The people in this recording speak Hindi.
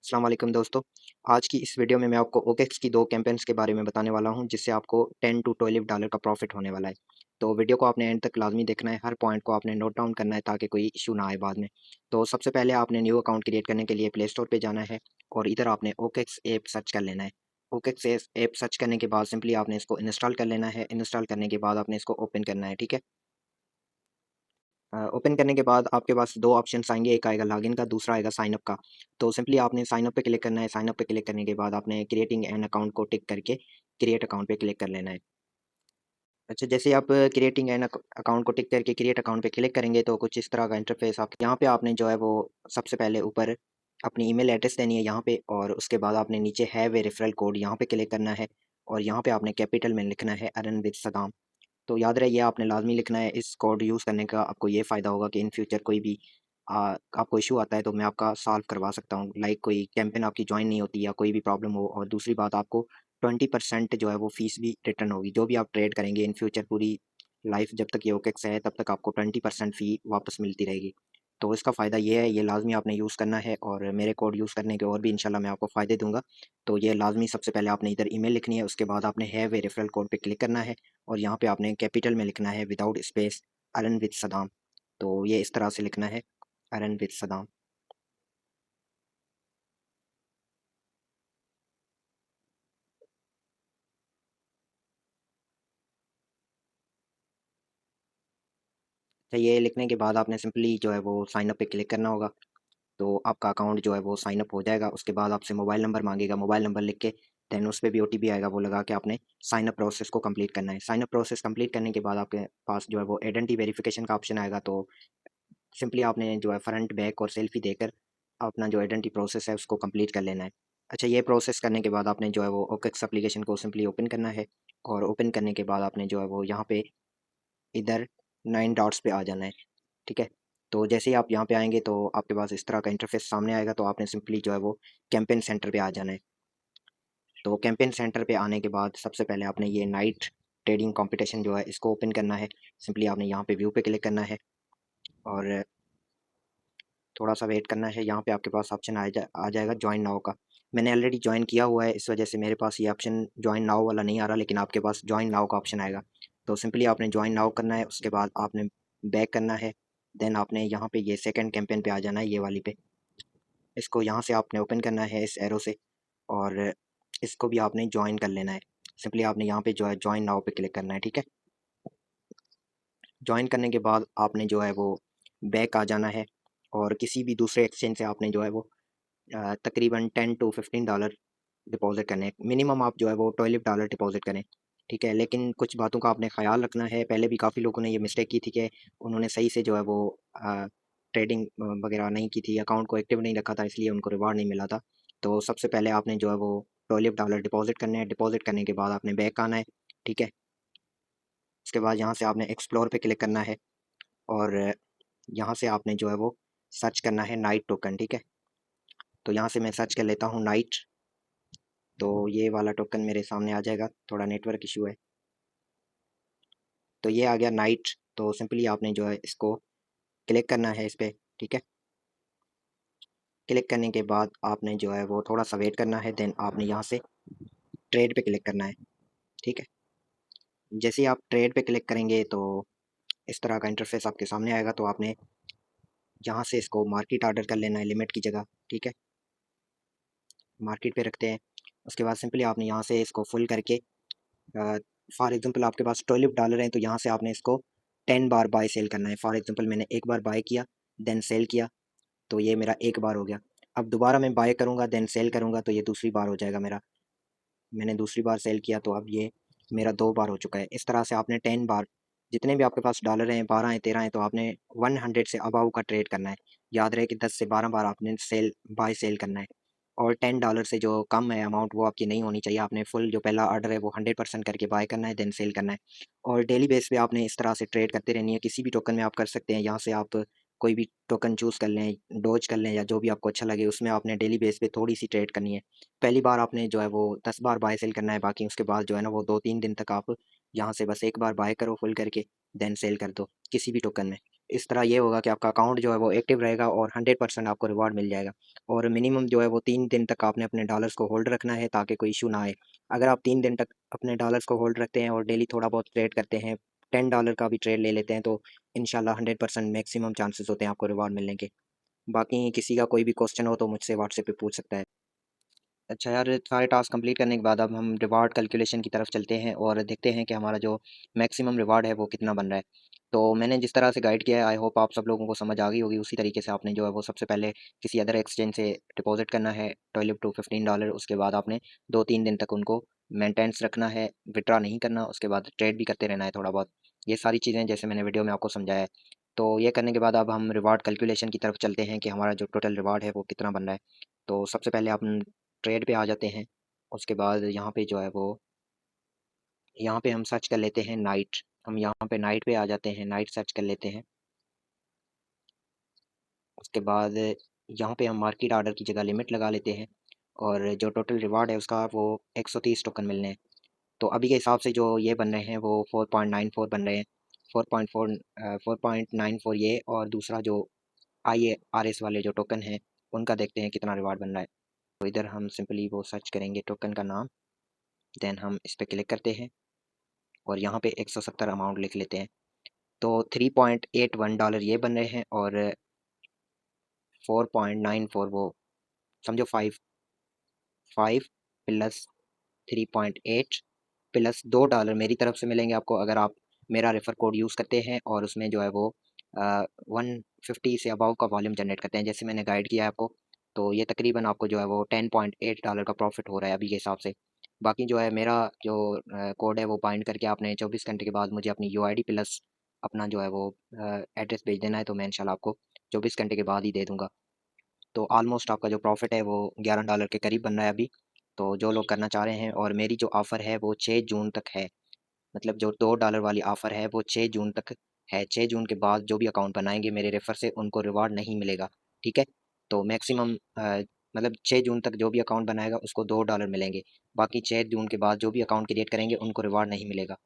अस्सलाम वालेकुम दोस्तों। आज की इस वीडियो में मैं आपको ओकेक्स की 2 कैंपेन्स के बारे में बताने वाला हूं, जिससे आपको 10 टू $12 का प्रॉफिट होने वाला है। तो वीडियो को आपने एंड तक लाज़मी देखना है, हर पॉइंट को आपने नोट डाउन करना है ताकि कोई इश्यू ना आए बाद में। तो सबसे पहले आपने न्यू अकाउंट क्रिएट करने के लिए प्ले स्टोर पे जाना है और इधर आपने ओकेक्स ऐप सर्च कर लेना है। ओकेक्स ऐप सर्च करने के बाद सिंपली आपने इसको इंस्टॉल कर लेना है। इंस्टॉल करने के बाद आपने इसको ओपन करना है, ठीक है? ओपन करने के बाद आपके पास 2 ऑप्शंस आएँगे, एक आएगा लॉगिन का, दूसरा आएगा साइन अप का। तो सिंपली आपने साइन अप पे क्लिक करना है, साइन अप पे क्लिक करने के बाद आपने क्रिएटिंग एन अकाउंट को टिक करके क्रिएट अकाउंट पे क्लिक कर लेना है। अच्छा, जैसे आप क्रिएटिंग एन अकाउंट को टिक करके क्रिएट अकाउंट पे क्लिक करेंगे तो कुछ इस तरह का इंटरफेस आप यहाँ पे आपने जो है वो सबसे पहले ऊपर अपनी ईमेल एड्रेस देनी है यहाँ पे, और उसके बाद आपने नीचे हैव ए रेफरल कोड यहाँ पे क्लिक करना है और यहाँ पे आपने कैपिटल में लिखना है अर्न विद सदाम। तो याद रहे, ये आपने लाज़मी लिखना है। इस कोड यूज़ करने का आपको ये फ़ायदा होगा कि इन फ्यूचर कोई भी आपको इश्यू आता है तो मैं आपका सॉल्व करवा सकता हूँ। लाइक कोई कैंपेन आपकी जॉइन नहीं होती या कोई भी प्रॉब्लम हो, और दूसरी बात आपको 20% जो है वो फ़ीस भी रिटर्न होगी। जो भी आप ट्रेड करेंगे इन फ्यूचर, पूरी लाइफ़ जब तक ये ओकेक्स है तब तक आपको 20% फ़ी वापस मिलती रहेगी। तो इसका फ़ायदा ये है, ये लाज़मी आपने यूज़ करना है, और मेरे कोड यूज़ करने के और भी इंशाल्लाह मैं आपको फ़ायदे दूँगा। तो ये लाज़मी सबसे पहले आपने इधर ईमेल लिखनी है, उसके बाद आपने हैव ए रेफरल कोड पे क्लिक करना है और यहाँ पे आपने कैपिटल में लिखना है without space earn with Saddam. तो ये इस तरह से लिखना है, अर्न विद सदाम। तो ये लिखने के बाद आपने सिंपली जो है वो साइन अप पे क्लिक करना होगा। तो आपका अकाउंट जो है वो साइन अप हो जाएगा। उसके बाद आपसे मोबाइल नंबर माँगेगा, मोबाइल नंबर लिख के देन उस पे भी ओटीपी आएगा, वो लगा के आपने साइन अप प्रोसेस को कंप्लीट करना है। साइन अप प्रोसेस कंप्लीट करने के बाद आपके पास जो है वो आइडेंटिटी वेरिफिकेशन का ऑप्शन आएगा। तो सिंपली आपने जो है फ्रंट, बैक और सेल्फी देकर अपना जो आइडेंटिटी प्रोसेस है उसको कंप्लीट कर लेना है। अच्छा, ये प्रोसेस करने के बाद आपने जो है वो ओकेक्स एप्लीकेशन को सिंपली ओपन करना है, और ओपन करने के बाद आपने जो है वो यहाँ पे इधर 9 डॉट्स पे आ जाना है, ठीक है? तो जैसे ही आप यहाँ पे आएँगे तो आपके पास इस तरह का इंटरफेस सामने आएगा, तो आपने सिंपली जो है वो कैंपेन सेंटर पे आ जाना है। तो कैंपेन सेंटर पे आने के बाद सबसे पहले आपने ये नाइट ट्रेडिंग कॉम्पिटिशन जो है इसको ओपन करना है। सिंपली आपने यहाँ पे व्यू पे क्लिक करना है और थोड़ा-सा वेट करना है। यहाँ पे आपके पास ऑप्शन आ जाएगा जॉइन नाउ का। मैंने ऑलरेडी जॉइन किया हुआ है, इस वजह से मेरे पास ये ऑप्शन जॉइन नाउ वाला नहीं आ रहा, लेकिन आपके पास जॉइन नाउ का ऑप्शन आएगा। तो सिंपली आपने जॉइन नाउ करना है, उसके बाद आपने बैक करना है। देन आपने यहाँ पे ये सेकंड कैंपेन पे आ जाना है, ये वाली पे। इसको यहाँ से आपने ओपन करना है इस एरो से, और इसको भी आपने जॉइन कर लेना है। सिंपली आपने यहाँ पे जो है जॉइन नाउ पे क्लिक करना है, ठीक है? जॉइन करने के बाद आपने जो है वो बैक आ जाना है, और किसी भी दूसरे एक्सचेंज से आपने जो है वो तकरीबन 10 टू $15 डिपॉज़िट करने हैं। मिनिमम आप जो है वो $12 डिपॉज़िट करें, ठीक है? लेकिन कुछ बातों का आपने ख़्याल रखना है। पहले भी काफ़ी लोगों ने ये मिस्टेक की थी कि उन्होंने सही से जो है वो ट्रेडिंग वग़ैरह नहीं की थी, अकाउंट को एक्टिव नहीं रखा था, इसलिए उनको रिवार्ड नहीं मिला था। तो सबसे पहले आपने जो है वो $12 डिपॉज़िट करने हैं। डिपॉज़िट करने के बाद आपने बैक आना है, ठीक है? उसके बाद यहाँ से आपने एक्सप्लोर पे क्लिक करना है, और यहाँ से आपने जो है वो सर्च करना है नाइट टोकन, ठीक है? तो यहाँ से मैं सर्च कर लेता हूँ नाइट। तो ये वाला टोकन मेरे सामने आ जाएगा, थोड़ा नेटवर्क इशू है। तो ये आ गया नाइट। तो सिंपली आपने जो है इसको क्लिक करना है इस पे, ठीक है? क्लिक करने के बाद आपने जो है वो थोड़ा-सा वेट करना है, देन आपने यहाँ से ट्रेड पे क्लिक करना है, ठीक है? जैसे ही आप ट्रेड पे क्लिक करेंगे तो इस तरह का इंटरफेस आपके सामने आएगा। तो आपने यहाँ से इसको मार्केट ऑर्डर कर लेना है लिमिट की जगह, ठीक है? मार्केट पे रखते हैं। उसके बाद सिंपली आपने यहाँ से इसको फुल करके फॉर एग्ज़ाम्पल आपके पास $12 हैं, तो यहाँ से आपने इसको 10 बार बाय सेल करना है। फॉर एग्ज़ाम्पल मैंने एक बार बाय किया, देन सेल किया, तो ये मेरा एक बार हो गया। अब दोबारा मैं बाय करूँगा देन सेल करूँगा तो ये दूसरी बार हो जाएगा मेरा। मैंने दूसरी बार सेल किया तो अब ये मेरा 2 बार हो चुका है। इस तरह से आपने 10 बार, जितने भी आपके पास डॉलर हैं, 12 हैं, 13 हैं, तो आपने 100 से अबव का ट्रेड करना है। याद रहे कि 10 से 12 बार आपने बाय सेल करना है, और $10 से जो कम है अमाउंट वो आपकी नहीं होनी चाहिए। आपने फुल जो पहला ऑर्डर है वो 100% करके बाय करना है, देन सेल करना है। और डेली बेस पे आपने इस तरह से ट्रेड करते रहनी है। किसी भी टोकन में आप कर सकते हैं। यहाँ से आप कोई भी टोकन चूज़ कर लें, डॉज कर लें, या जो भी आपको अच्छा लगे, उसमें आपने डेली बेस पे थोड़ी-सी ट्रेड करनी है। पहली बार आपने जो है वो 10 बार बाय सेल करना है, बाकी उसके बाद जो है ना वो 2-3 दिन तक आप यहाँ से बस एक बार बाय करो फुल करके, देन सेल कर दो किसी भी टोकन में। इस तरह ये होगा कि आपका अकाउंट जो है वो एक्टिव रहेगा और 100% आपको रिवॉर्ड मिल जाएगा। और मिनिमम जो है वो 3 दिन तक आपने अपने डॉलर्स को होल्ड रखना है ताकि कोई इशू ना आए। अगर आप 3 दिन तक अपने डॉलर्स को होल्ड रखते हैं और डेली थोड़ा बहुत ट्रेड करते हैं, $10 का भी ट्रेड ले लेते हैं, तो इंशाल्लाह 100% मैक्सिमम चांसेस होते हैं आपको रिवार्ड मिलने के। बाकी किसी का कोई भी क्वेश्चन हो तो मुझसे व्हाट्सएप पे पूछ सकता है। अच्छा यार, सारे टास्क कंप्लीट करने के बाद अब हम रिवार्ड कैलकुलेशन की तरफ चलते हैं और देखते हैं कि हमारा जो मैक्सिमम रिवार्ड है वो कितना बन रहा है। तो मैंने जिस तरह से गाइड किया है, आई होप आप सब लोगों को समझ आ गई होगी। उसी तरीके से आपने जो है वो सबसे पहले किसी अदर एक्सचेंज से डिपॉजिट करना है 12 टू $15। उसके बाद आपने 2-3 दिन तक उनको मेंटेनेंस रखना है, विथड्रॉ नहीं करना। उसके बाद ट्रेड भी करते रहना है थोड़ा बहुत। ये सारी चीज़ें जैसे मैंने वीडियो में आपको समझाया है। तो ये करने के बाद अब हम रिवार्ड कैलकुलेशन की तरफ चलते हैं कि हमारा जो टोटल रिवार्ड है वो कितना बन रहा है। तो सबसे पहले आप ट्रेड पे आ जाते हैं। उसके बाद यहाँ पे जो है वो यहाँ पे हम सर्च कर लेते हैं नाइट। हम यहाँ पे नाइट पे आ जाते हैं, नाइट सर्च कर लेते हैं। उसके बाद यहाँ पे हम मार्केट ऑर्डर की जगह लिमिट लगा लेते हैं और जो टोटल रिवार्ड है उसका वो 130 टोकन मिलने हैं। तो अभी के हिसाब से जो ये बन रहे हैं वो 4.94 बन रहे हैं। 4.94 ये, और दूसरा जो IARS वाले जो टोकन हैं उनका देखते हैं कितना रिवार्ड बन रहा है। तो इधर हम सिंपली वो सर्च करेंगे टोकन का नाम, देन हम इस पे क्लिक करते हैं और यहाँ पे 170 अमाउंट लिख लेते हैं। तो $3.81 ये बन रहे हैं और 4.94 वो, समझो 5 प्लस 3.8 प्लस $2 मेरी तरफ से मिलेंगे आपको अगर आप मेरा रेफर कोड यूज़ करते हैं और उसमें जो है वो 150 से अबव का वॉल्यूम जनरेट करते हैं जैसे मैंने गाइड किया है आपको। तो ये तकरीबन आपको जो है वो $10.8 का प्रॉफिट हो रहा है अभी के हिसाब से। बाकी जो है मेरा जो कोड है वो बाइंड करके आपने 24 घंटे के बाद मुझे अपनी यूआईडी प्लस अपना जो है वो एड्रेस भेज देना है, तो मैं इंशाल्लाह आपको 24 घंटे के बाद ही दे दूंगा। तो ऑलमोस्ट आपका जो प्रॉफिट है वो $11 के करीब बन रहा है अभी। तो जो लोग करना चाह रहे हैं, और मेरी जो ऑफ़र है वो 6 जून तक है। मतलब जो $2 वाली ऑफ़र है वो 6 जून तक है। 6 जून के बाद जो भी अकाउंट बनाएँगे मेरे रेफ़र से उनको रिवार्ड नहीं मिलेगा, ठीक है? तो मैक्सिमम मतलब 6 जून तक जो भी अकाउंट बनाएगा उसको $2 मिलेंगे। बाकी 6 जून के बाद जो भी अकाउंट क्रिएट करेंगे उनको रिवार्ड नहीं मिलेगा।